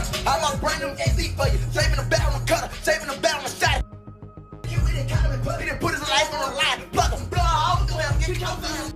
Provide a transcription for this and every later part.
butter. I lost brain them AC for you. Saving the barrel and cutter. Saving the barrel and shot. You didn't cut him and put. He didn't put his life on the line. Plug him. Blow out. Go ahead. Get close.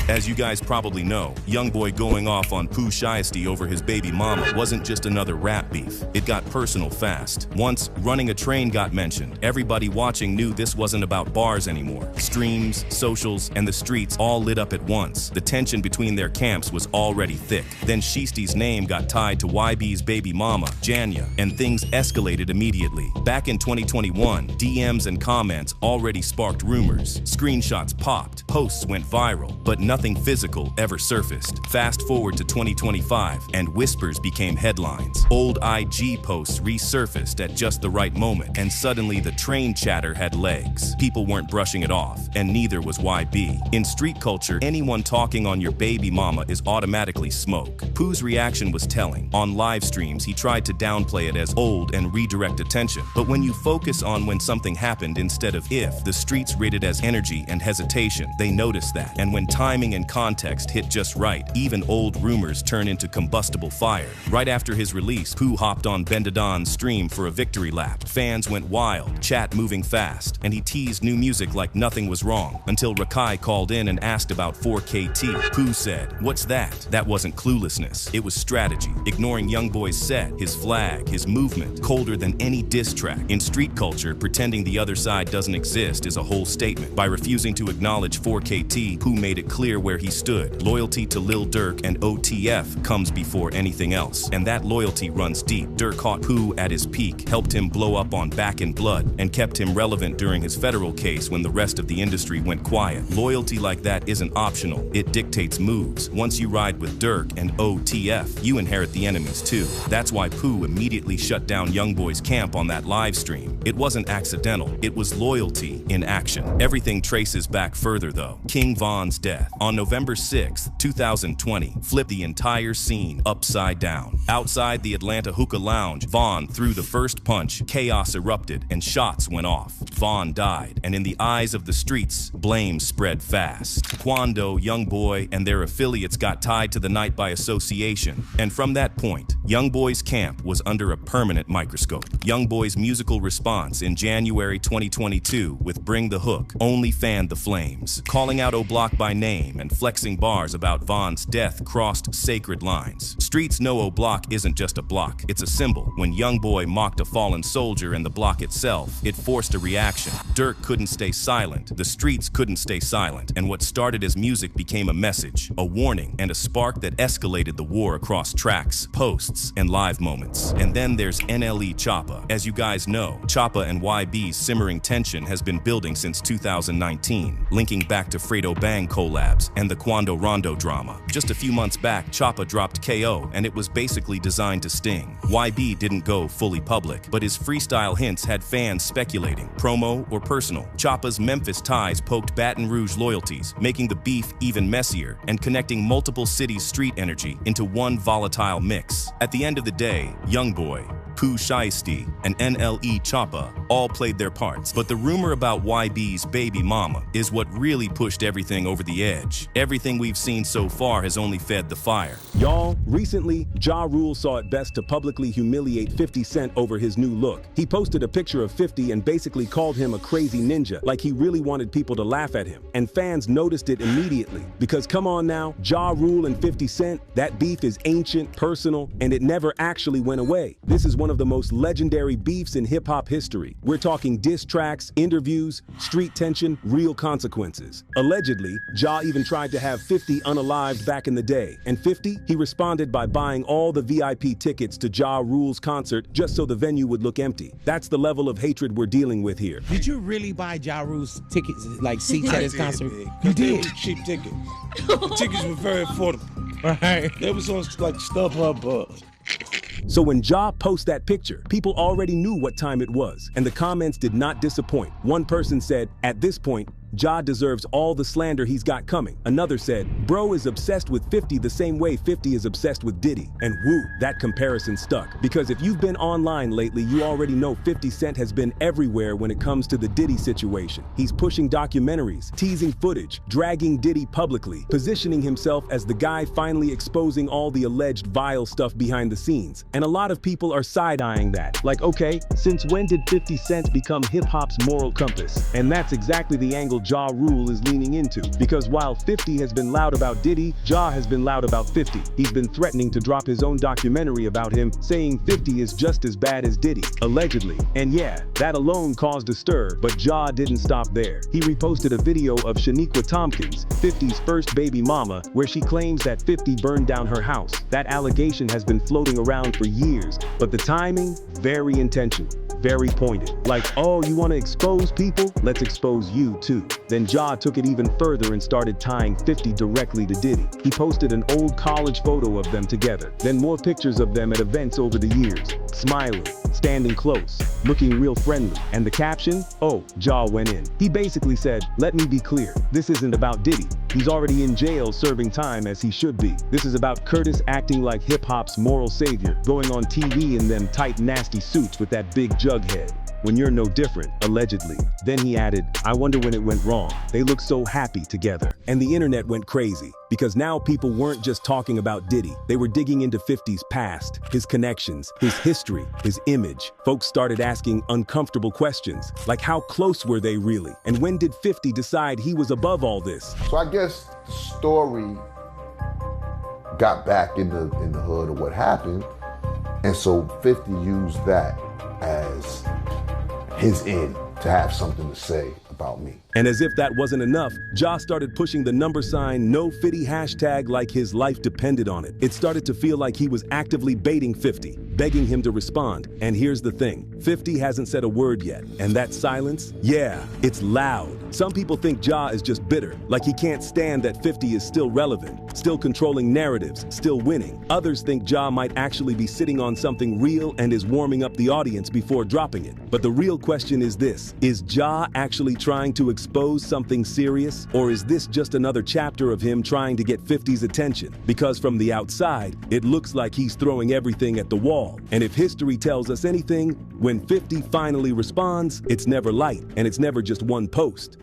As you guys probably know, Youngboy going off on Pooh Shiesty over his baby mama wasn't just another rap beef. It got personal fast. Once running a train got mentioned, everybody watching knew this wasn't about bars anymore. Streams, socials, and the streets all lit up at once. The tension between their camps was already thick. Then Shiesty's name got tied to YB's baby mama, Janya, and things escalated immediately. Back in 2021, DMs and comments already sparked rumors. Screenshots popped, posts went viral, but nothing physical ever surfaced. Fast forward to 2025, and whispers became headlines. Old IG posts resurfaced at just the right moment, and suddenly the train chatter had legs. People weren't brushing it off, and neither was YB. In street culture, anyone talking on your baby mama is automatically smoke. Pooh's reaction was telling. On live streams, he tried to downplay it as old and redirect attention. But when you focus on when something happened instead of if, the streets rate it as energy and hesitation. They notice that. And when timing and context hit just right, even old rumors turn into combustible fire. Right after his release, Pooh hopped on Bendadon's stream for a victory lap. Fans went wild, chat moving fast, and he teased new music like nothing was wrong, until Rakai called in and asked about 4KT. Pooh said, "What's that?" That wasn't cluelessness, it was strategy. Ignoring Youngboy's set, his flag, his movement, colder than any diss track. In street culture, pretending the other side doesn't exist is a whole statement. By refusing to acknowledge 4KT, Pooh made it clear where he stood. Loyalty to Lil Durk and OTF comes before anything else, and that loyalty runs deep. Durk caught Pooh at his peak, helped him blow up on Back in Blood, and kept him relevant during his federal case when the rest of the industry went quiet. Loyalty like that isn't optional, it dictates moves. Once you ride with Durk and OTF, you inherit the enemies too. That's why Pooh immediately shut down Youngboy's camp on that live stream. It wasn't accidental, it was loyalty in action. Everything traces back further though. King Von's death on November 6, 2020, flipped the entire scene upside down. Outside the Atlanta Hookah Lounge, Von threw the first punch, chaos erupted, and shots went off. Von died, and in the eyes of the streets, blame spread fast. Quando, Youngboy, and their affiliates got tied to the night by association, and from that point, Youngboy's camp was under a permanent microscope. Youngboy's musical response in January 2022 with Bring the Hook only fanned the flames. Calling out O-Block by name and flexing bars about Von's death crossed sacred lines. Streets know O-Block isn't just a block, it's a symbol. When Youngboy mocked a fallen soldier and the block itself, it forced a reaction. Durk couldn't stay silent, the streets couldn't stay silent, and what started as music became a message, a warning, and a spark that escalated the war across tracks, posts, and live moments. And then there's NLE Choppa. As you guys know, Choppa and YB's simmering tension has been building since 2019, linking back to Fredo Bang collabs and the Quando Rondo drama. Just a few months back, Choppa dropped KO, and it was basically designed to sting. YB didn't go fully public, but his freestyle hints had fans speculating, promo or personal. Choppa's Memphis ties poked Baton Rouge loyalties, making the beef even messier and connecting multiple cities' street energy into one volatile mix. At the end of the day, Youngboy, Pooh Shiesty, and NLE Choppa all played their parts, but the rumor about YB's baby mama is what really pushed everything over the edge. Everything we've seen so far has only fed the fire. Y'all, recently, Ja Rule saw it best to publicly humiliate 50 Cent over his new look. He posted a picture of 50 and basically called him a crazy ninja, like he really wanted people to laugh at him. And fans noticed it immediately, because come on now, Ja Rule and 50 Cent, that beef is ancient, personal, and it never actually went away. This is one of the most legendary beefs in hip-hop history. We're talking diss tracks, interviews, street tension, real consequences. Allegedly, Ja even tried to have 50 unalived back in the day. And 50, he responded by buying all the VIP tickets to Ja Rule's concert just so the venue would look empty. That's the level of hatred we're dealing with here. Did you really buy Ja Rule's tickets, like seats at his concert? You did? Cheap tickets. The tickets were very affordable. Right. They was on like StubHub. So when Ja posted that picture, people already knew what time it was, and the comments did not disappoint. One person said, "At this point, Ja deserves all the slander he's got coming. Another said, bro is obsessed with 50 the same way 50 is obsessed with Diddy. And woo, that comparison stuck. Because if you've been online lately, you already know 50 Cent has been everywhere when it comes to the Diddy situation. He's pushing documentaries, teasing footage, dragging Diddy publicly, positioning himself as the guy finally exposing all the alleged vile stuff behind the scenes. And a lot of people are side-eyeing that. Like, okay, since when did 50 Cent become hip-hop's moral compass? And that's exactly the angle Ja Rule is leaning into. Because while 50 has been loud about Diddy, Ja has been loud about 50. He's been threatening to drop his own documentary about him, saying 50 is just as bad as Diddy, allegedly. And yeah, that alone caused a stir, but Ja didn't stop there. He reposted a video of Shaniqua Tompkins, 50's first baby mama, where she claims that 50 burned down her house. That allegation has been floating around for years, but the timing, very intentional. Very pointed. Like, oh, you want to expose people? Let's expose you too. Then Ja took it even further and started tying 50 directly to Diddy. He posted an old college photo of them together, then more pictures of them at events over the years, smiling, standing close, looking real friendly. And the caption? Oh, Ja went in. He basically said, let me be clear, this isn't about Diddy. He's already in jail serving time as he should be. This is about Curtis acting like hip-hop's moral savior, going on TV in them tight nasty suits with that big jug head. When you're no different, allegedly. Then he added, I wonder when it went wrong. They look so happy together. And the internet went crazy, because now people weren't just talking about Diddy. They were digging into 50's past, his connections, his history, his image. Folks started asking uncomfortable questions, like how close were they really? And when did 50 decide he was above all this? So I guess the story got back in the hood of what happened, and so 50 used that as his in to have something to say about me. And as if that wasn't enough, Ja started pushing the #No50 hashtag like his life depended on it. It started to feel like he was actively baiting 50, begging him to respond. And here's the thing, 50 hasn't said a word yet. And that silence, yeah, it's loud. Some people think Ja is just bitter, like he can't stand that 50 is still relevant, still controlling narratives, still winning. Others think Ja might actually be sitting on something real and is warming up the audience before dropping it. But the real question is this, is Ja actually trying to expose something serious? Or is this just another chapter of him trying to get 50's attention? Because from the outside, it looks like he's throwing everything at the wall. And if history tells us anything, when 50 finally responds, it's never light, and it's never just one post.